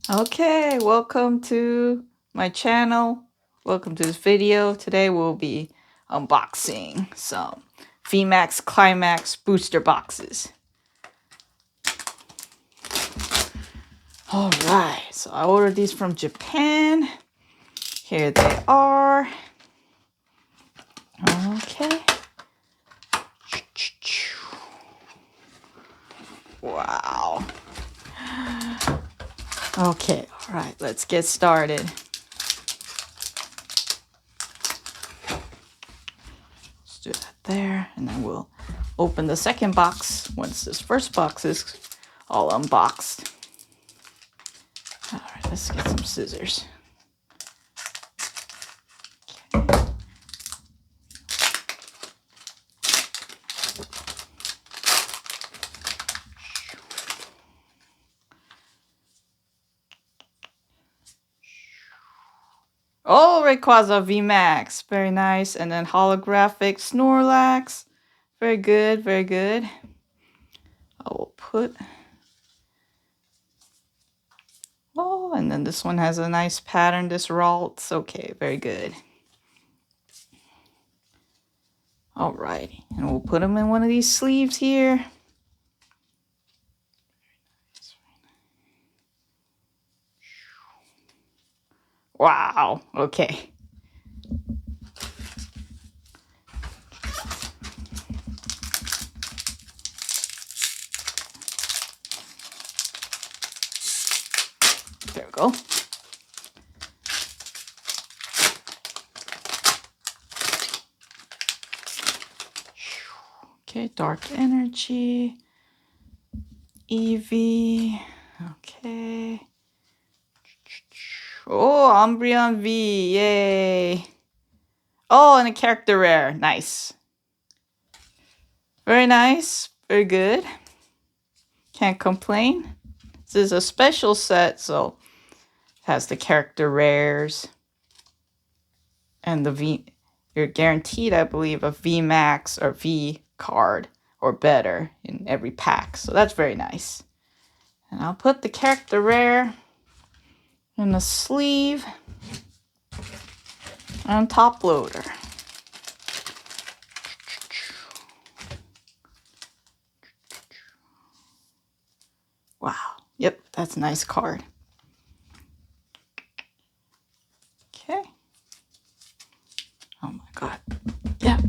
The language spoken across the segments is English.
Okay, welcome to my channel. Welcome to this video. Today we'll be unboxing some VMAX CLIMAX booster boxes. Alright, so I ordered these from Japan. Here they are. Okay. Wow. Okay, alright, let's get started. Let's do that there, and then we'll open the second box once this first box is all unboxed. Alright, let's get some scissors. Okay. Oh, Rayquaza VMAX, very nice. And then holographic Snorlax, very good, very good. I will put. Oh, and then this one has a nice pattern. This Ralts, okay, very good. Alrighty, and we'll put them in one of these sleeves here. Wow, okay. There we go. Okay, Dark Energy, Eevee, okay. Oh, Umbreon V, yay. Oh, and a character rare, nice. Very nice, very good. Can't complain. This is a special set, so it has the character rares. And the V, you're guaranteed, I believe, a VMAX or V card or better in every pack. So that's very nice. And I'll put the character rare in the sleeve and top loader. Wow. Yep, that's a nice card. Okay. Oh my god. Yep.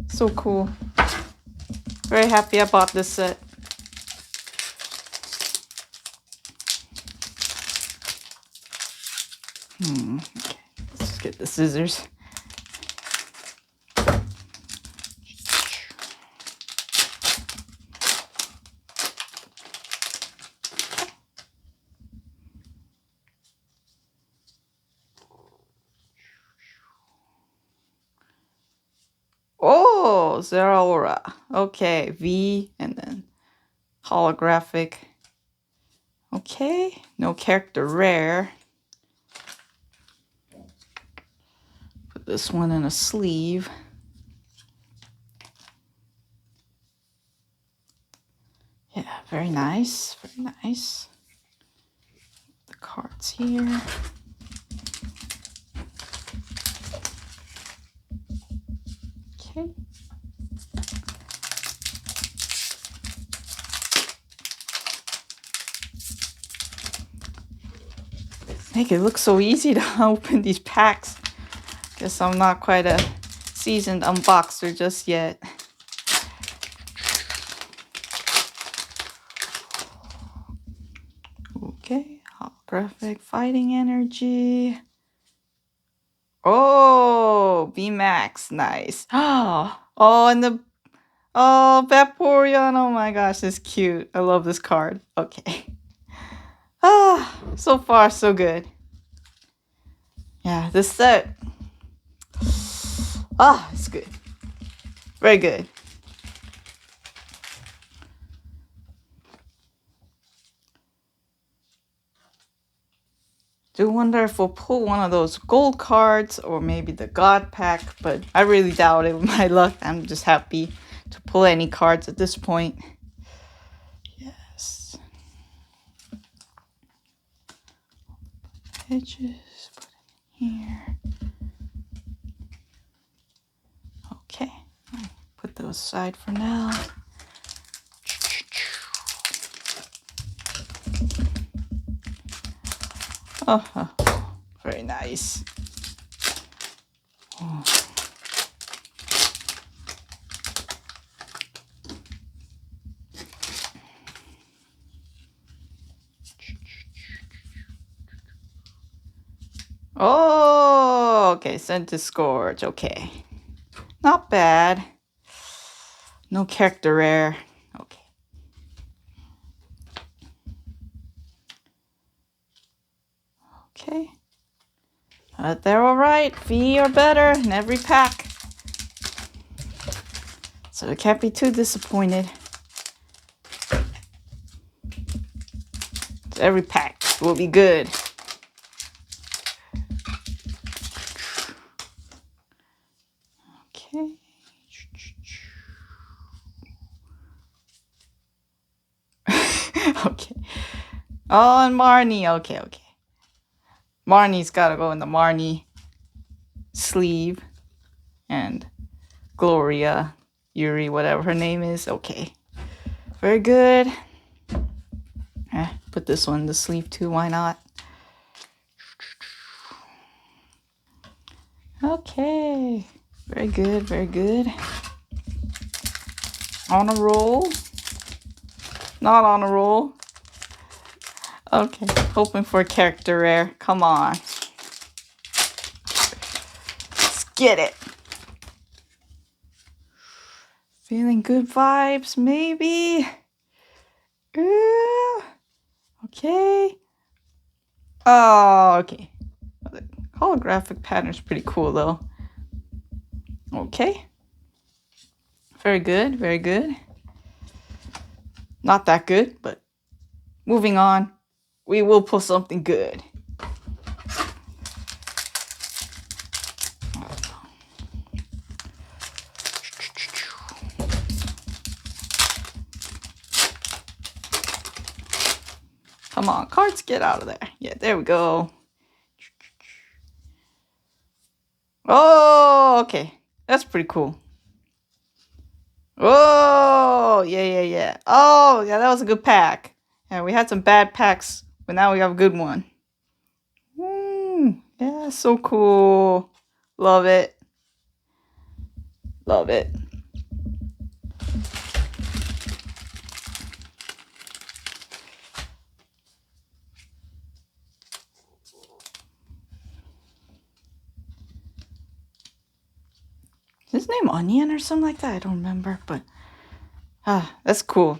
So cool. Very happy I bought this set. Okay. Let's get the scissors. Oh, Zeraora. Okay, V and then holographic. Okay, no character rare. Put this one in a sleeve. Yeah, very nice, very nice. The cards here. Okay. Make it look so easy to open these packs. Guess I'm not quite a seasoned unboxer just yet. Okay, holographic fighting energy. Oh, VMAX, nice. Oh, and the Vaporeon. Oh my gosh, it's cute. I love this card. Okay. So far so good. Yeah, this set. It's good. Very good. Do wonder if we'll pull one of those gold cards or maybe the God pack, but I really doubt it with my luck. I'm just happy to pull any cards at this point. Yes. edges, put it in here. Okay, put those aside for now. Oh, very nice. Oh. Oh, okay, sent to Scourge. Okay, not bad. No character rare. Okay. Okay. They're all right. V or better in every pack. So I can't be too disappointed. So every pack will be good. Okay. Okay. Oh, and Marnie. Okay. Marnie's gotta go in the Marnie sleeve. And Gloria, Yuri, whatever her name is. Okay. Very good. Put this one in the sleeve too. Why not? Okay. Very good. Very good. On a roll. Not on a roll. Okay. Hoping for a character rare. Come on. Let's get it. Feeling good vibes, maybe. Okay. Oh, okay. The holographic pattern is pretty cool, though. Okay. Very good, very good. Not that good, but moving on. We will pull something good. Come on, cards, get out of there. Yeah, there we go. Oh, okay. That's pretty cool. Oh, yeah. Oh, yeah, that was a good pack. Yeah, we had some bad packs, but now we have a good one. Yeah, so cool. Love it. Love it. Is his name Onion or something like that? I don't remember, but that's cool.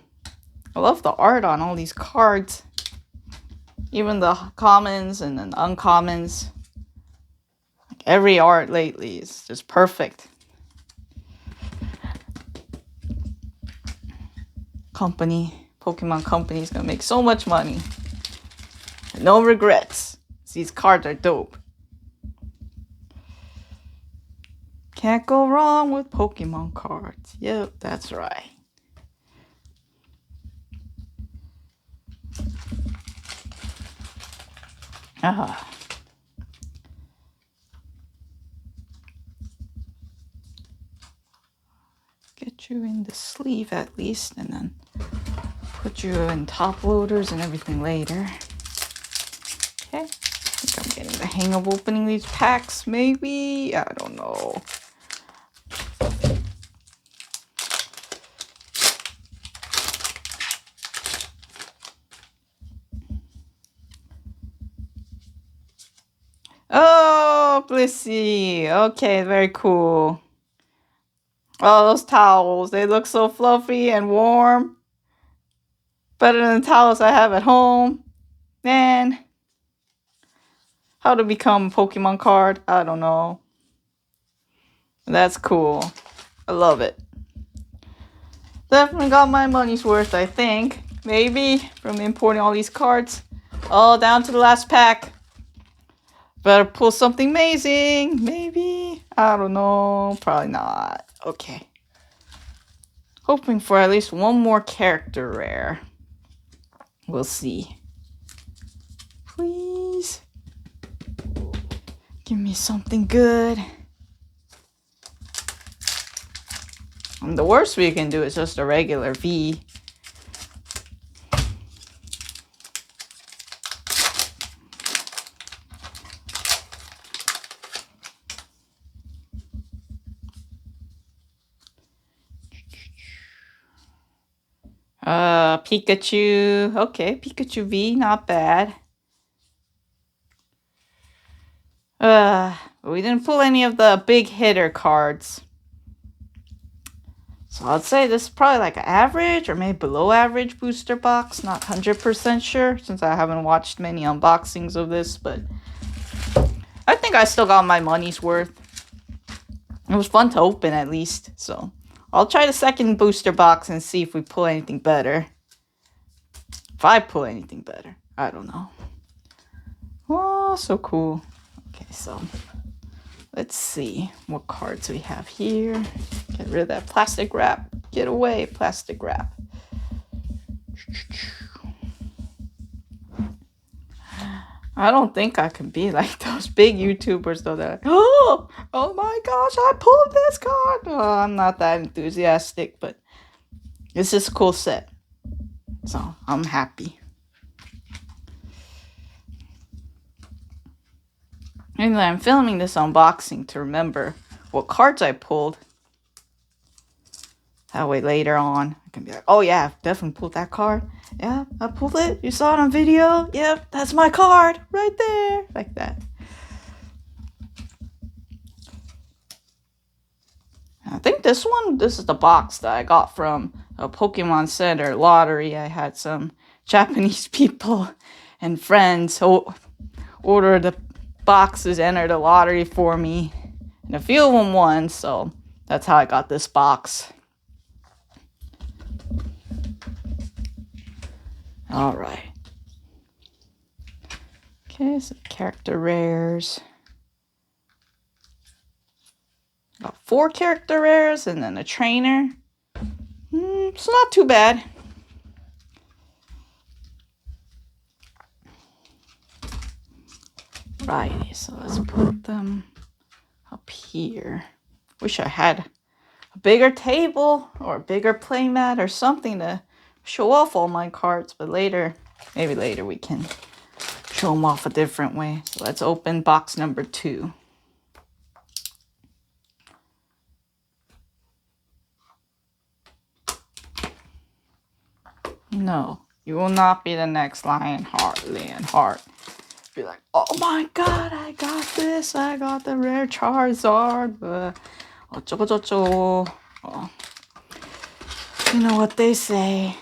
I love the art on all these cards. Even the commons and then uncommons. Like every art lately is just perfect. Pokemon Company is gonna make so much money. No regrets. These cards are dope. Can't go wrong with Pokemon cards. Yep, that's right. Get you in the sleeve at least, and then put you in top loaders and everything later. Okay, I think I'm getting the hang of opening these packs, maybe? I don't know. Oh, Blissey. Okay, very cool. Oh, those towels. They look so fluffy and warm. Better than the towels I have at home. Man. How to become a Pokemon card? I don't know. That's cool. I love it. Definitely got my money's worth, I think. Maybe. From importing all these cards. All down to the last pack. Better pull something amazing. Maybe. I don't know. Probably not. Okay. Hoping for at least one more character rare. We'll see. Please. Give me something good. And the worst we can do is just a regular V. Pikachu. Okay, Pikachu V, not bad. We didn't pull any of the big hitter cards. So I'd say this is probably like an average or maybe below average booster box. Not 100% sure since I haven't watched many unboxings of this, but I think I still got my money's worth. It was fun to open at least, so I'll try the second booster box and see if we pull anything better. If I pull anything better, I don't know. Oh, so cool. Okay, so let's see what cards we have here. Get rid of that plastic wrap. Get away, plastic wrap. I don't think I can be like those big YouTubers though. They're like, oh my gosh, I pulled this card. Oh, I'm not that enthusiastic, but it's just a cool set. So I'm happy. And I'm filming this unboxing to remember what cards I pulled. That way later on, I can be like, oh yeah, I've definitely pulled that card. Yeah, I pulled it. You saw it on video. Yep, that's my card right there. Like that. I think this is the box that I got from a Pokemon Center lottery. I had some Japanese people and friends order the boxes, enter the lottery for me. And a few of them won, so that's how I got this box. Alright. Okay, so character rares. Got 4 character rares and then a trainer. It's not too bad. Righty, so let's put them up here. Wish I had a bigger table or a bigger playmat or something to show off all my cards, but maybe later we can show them off a different way. So let's open box number 2. No, you will not be the next Lionheart. Be like, oh my god, I got this. I got the rare Charizard. 어쩌고저쩌고. Oh. You know what they say.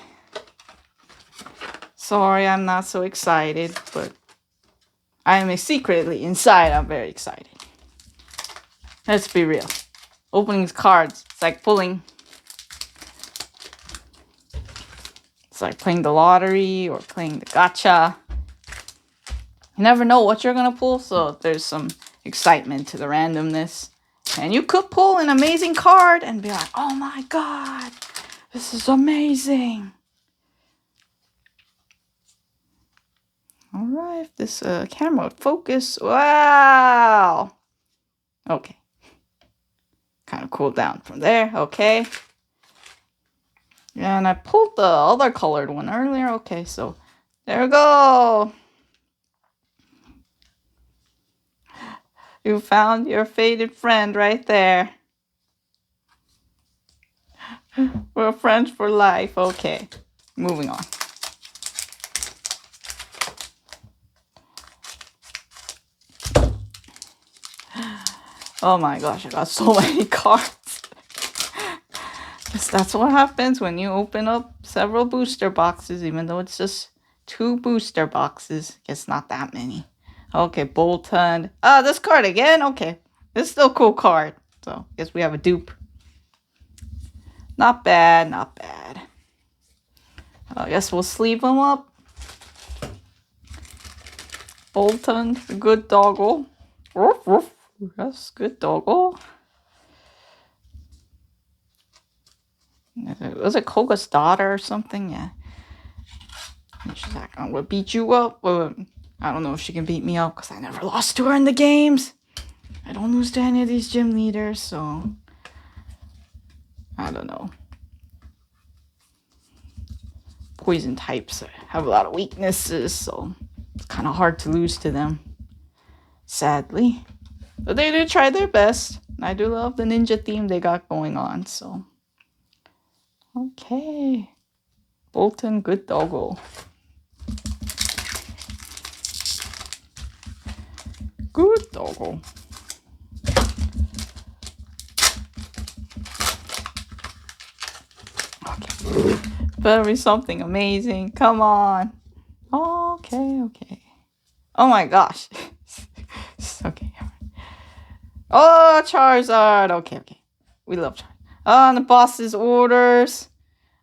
Sorry, I'm not so excited, but I'm secretly inside. I'm very excited. Let's be real. Opening these cards, it's like pulling. It's like playing the lottery or playing the gacha. You never know what you're going to pull, so there's some excitement to the randomness. And you could pull an amazing card and be like, oh my god, this is amazing. Alright, if this camera would focus. Wow! Okay. Kind of cooled down from there. Okay. And I pulled the other colored one earlier. Okay, so there we go. You found your faded friend right there. We're friends for life. Okay, moving on. Oh my gosh, I got so many cards. Guess that's what happens when you open up several booster boxes, even though it's just 2 booster boxes. Guess not that many. Okay, Bolton. Ah, this card again? Okay, this is still a cool card. So, guess we have a dupe. Not bad, not bad. I guess we'll sleeve them up. Bolton, good doggo. Woof, woof. Yes, good doggo. Was it Koga's daughter or something? Yeah. She's like, I'm gonna beat you up. I don't know if she can beat me up because I never lost to her in the games. don't lose to any of these gym leaders, so I don't know. Poison types have a lot of weaknesses, so it's kind of hard to lose to them, sadly. But they did try their best. I do love the ninja theme they got going on, so. Okay. Bolton, good doggo. Good doggo. Okay. Better be something amazing. Come on. Okay, okay. Oh my gosh. Okay. Oh, Charizard. Okay, okay. We love Charizard. Oh, the boss's orders.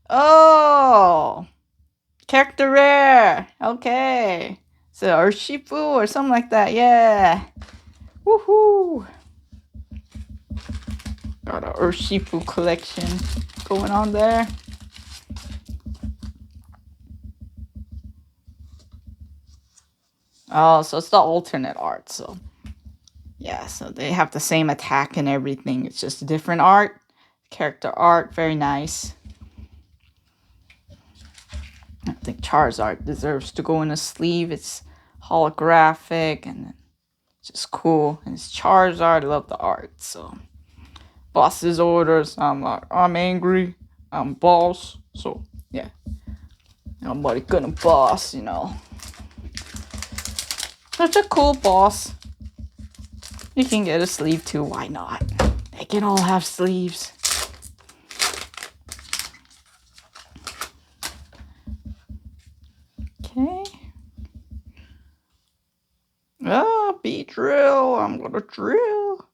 Oh. Character rare. Okay. So, Urshifu or something like that. Yeah. Woohoo. Got a Urshifu collection going on there. Oh, so it's the alternate art, so. Yeah, so they have the same attack and everything. It's just a different art. Character art, very nice. I think Charizard deserves to go in a sleeve. It's holographic and it's just cool. And it's Charizard. I love the art. So, boss's orders. I'm angry. I'm boss. So, yeah. Nobody gonna boss, you know. Such a cool boss. You can get a sleeve too. Why not? They can all have sleeves. Okay. Ah, drill. I'm gonna drill.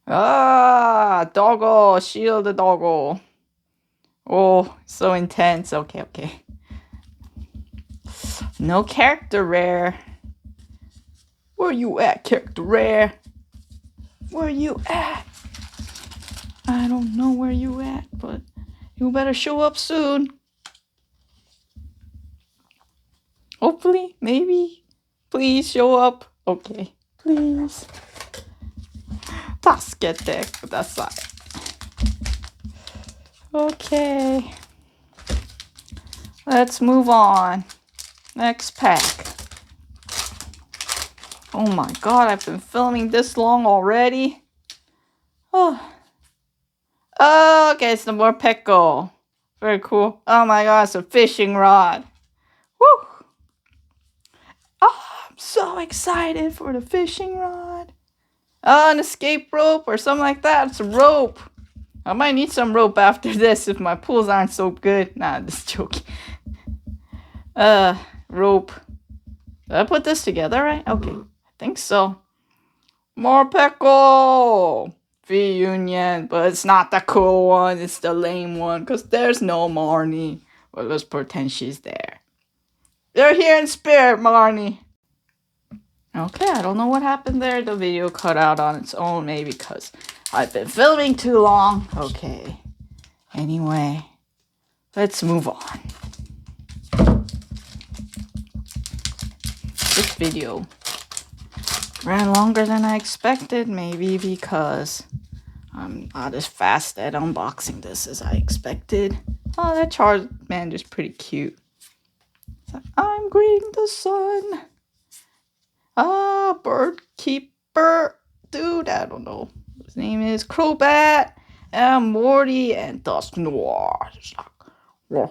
Ah, doggo. Shield the doggo. Oh, so intense. Okay, okay. No character rare. Where you at, character rare? Where you at? I don't know where you at, but you better show up soon. Hopefully, maybe. Please show up. Okay, please. 助けてください. Okay. Let's move on. Next pack. Oh my god, I've been filming this long already. Oh. Okay, it's the more Pecco. Very cool. Oh my god, it's a fishing rod. Woo! Oh, I'm so excited for the fishing rod. Oh, an escape rope or something like that. It's a rope. I might need some rope after this if my pulls aren't so good. Nah, just joking. Rope. Did I put this together right? Okay, I think so. More Pecco! V-Union, but it's not the cool one, it's the lame one, because there's no Marnie. Well, let's pretend she's there. They're here in spirit, Marnie! Okay, I don't know what happened there. The video cut out on its own, maybe because I've been filming too long. Okay. Anyway, let's move on. This video ran longer than I expected, maybe because I'm not as fast at unboxing this as I expected. Oh, that Charmander is pretty cute. So, I'm greeting the sun. Ah, bird keeper. Dude, I don't know. His name is Crobat, and Morty, and Dusk Noir. Yeah,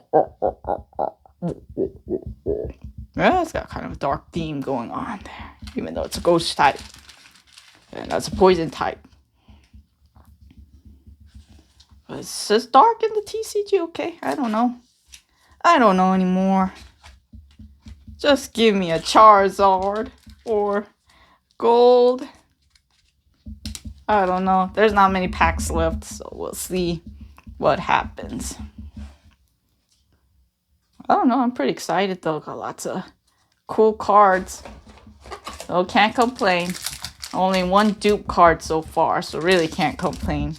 it's got kind of a dark theme going on there, even though it's a ghost type. And that's a poison type. But it's just dark in the TCG, okay? I don't know. I don't know anymore. Just give me a Charizard or gold. I don't know. There's not many packs left, so we'll see what happens. I don't know. I'm pretty excited, though. Got lots of cool cards. So can't complain. Only one dupe card so far, so really can't complain.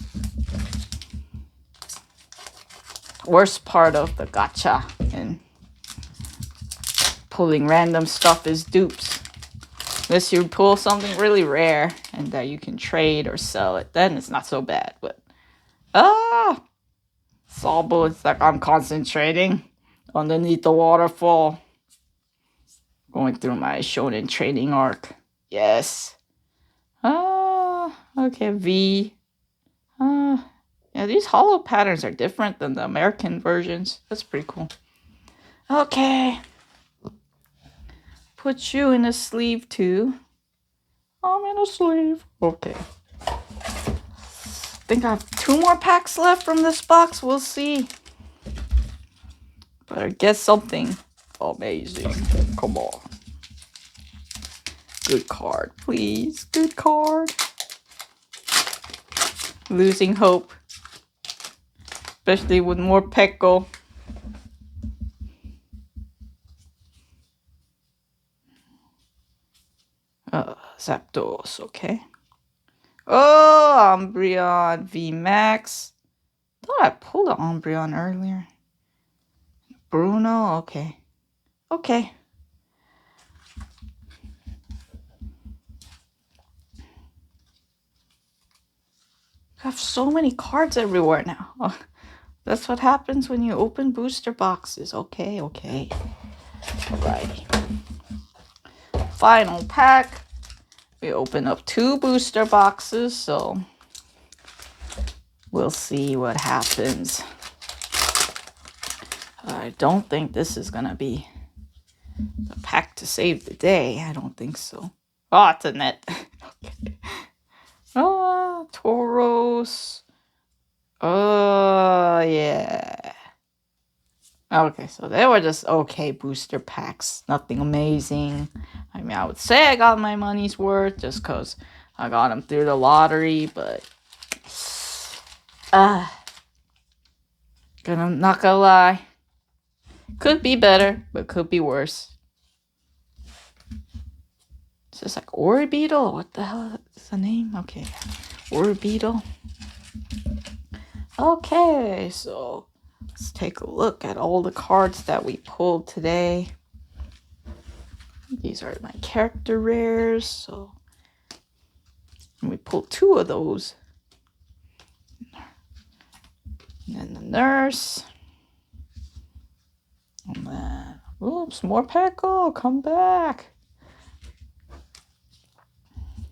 Worst part of the gacha and pulling random stuff is dupes. Unless you pull something really rare and that you can trade or sell it, then it's not so bad. But Sabo, it's like I'm concentrating underneath the waterfall. Going through my shonen trading arc. Yes. Okay, V. Yeah, these hollow patterns are different than the American versions. That's pretty cool. Okay. Put you in a sleeve too. I'm in a sleeve. Okay. Think I have 2 more packs left from this box. We'll see. Better get something amazing. Come on. Good card, please. Good card. Losing hope. Especially with more Pekko. Zapdos, okay. Oh, Umbreon VMAX. Thought I pulled an Umbreon earlier. Bruno, okay. Okay. I have so many cards everywhere now. Oh, that's what happens when you open booster boxes. Okay. Alrighty. Final pack. We open up 2 booster boxes, so we'll see what happens. I don't think this is gonna be the pack to save the day. I don't think so. Oh, it's a net. Okay. Tauros. Oh, yeah. Okay, so they were just okay booster packs. Nothing amazing. I mean, I would say I got my money's worth just because I got them through the lottery, but not gonna lie. Could be better, but could be worse. Is this like Orbeetle? What the hell is the name? Okay, Orbeetle. Okay, so let's take a look at all the cards that we pulled today. These are my character rares, so we pulled 2 of those. And then the nurse. And then, oops, more Pekko, come back.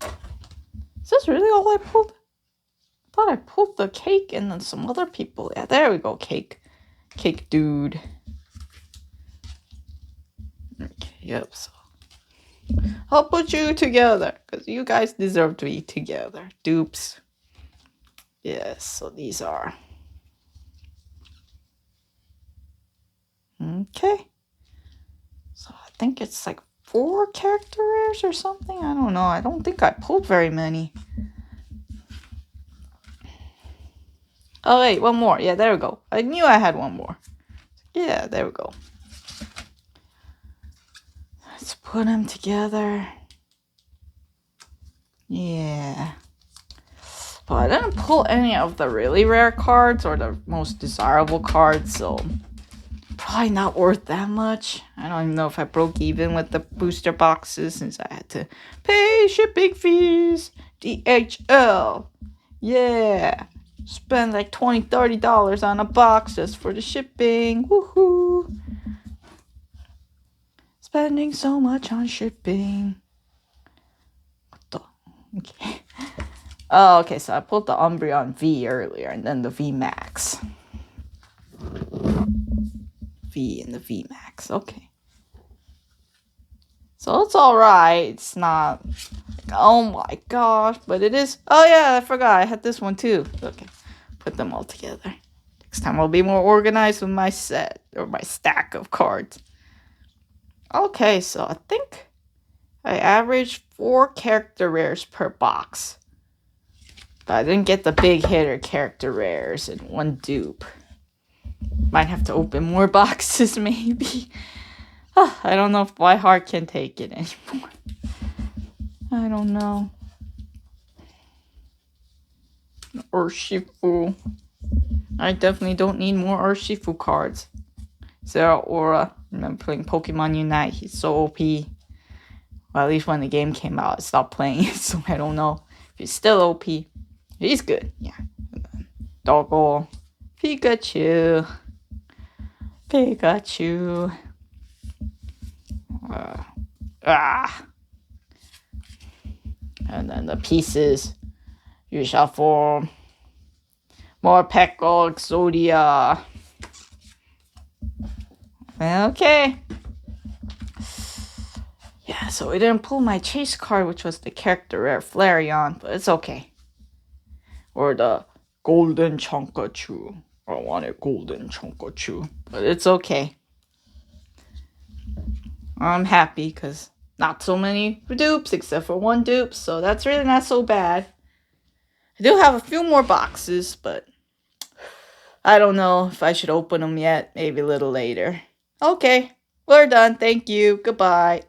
Is this really all I pulled? I thought I pulled the cake and then some other people. Yeah, there we go, cake. Cake dude. Okay, yep, so I'll put you together because you guys deserve to be together. Dupes. Yes, so these are. Okay. So I think it's like 4 character rares or something. I don't know. I don't think I pulled very many. Oh, wait, one more. Yeah, there we go. I knew I had one more. Yeah, there we go. Let's put them together. Yeah. But I didn't pull any of the really rare cards or the most desirable cards, so probably not worth that much. I don't even know if I broke even with the booster boxes since I had to pay shipping fees. DHL. Yeah. Spend like $20, $30 on a box just for the shipping. Woohoo! Spending so much on shipping. What the? Okay. Oh, okay, so I pulled the Umbreon V earlier and then the VMAX. V and the VMAX. Okay. So it's alright. It's not like, oh my gosh, but it is. Oh yeah, I forgot. I had this one too. Okay. Put them all together. Next time I'll be more organized with my set or my stack of cards. Okay, so I think I averaged 4 character rares per box. But I didn't get the big hitter character rares and 1 dupe. Might have to open more boxes maybe. I don't know if my heart can take it anymore. I don't know. Urshifu. I definitely don't need more Urshifu cards. Zero Aura. Remember playing Pokemon Unite. He's so OP. Well, at least when the game came out, I stopped playing it, so I don't know if he's still OP. He's good, yeah. Doggo, Pikachu, Pikachu. And then the pieces you shuffle. More Pekko, Exodia. Okay. Yeah, so we didn't pull my chase card, which was the character rare Flareon, but it's okay. Or the Golden Chonkachu. I wanted Golden Chonkachu, but it's okay. I'm happy because not so many dupes except for one dupe, so that's really not so bad. I do have a few more boxes, but I don't know if I should open them yet. Maybe a little later. Okay, we're done. Thank you. Goodbye.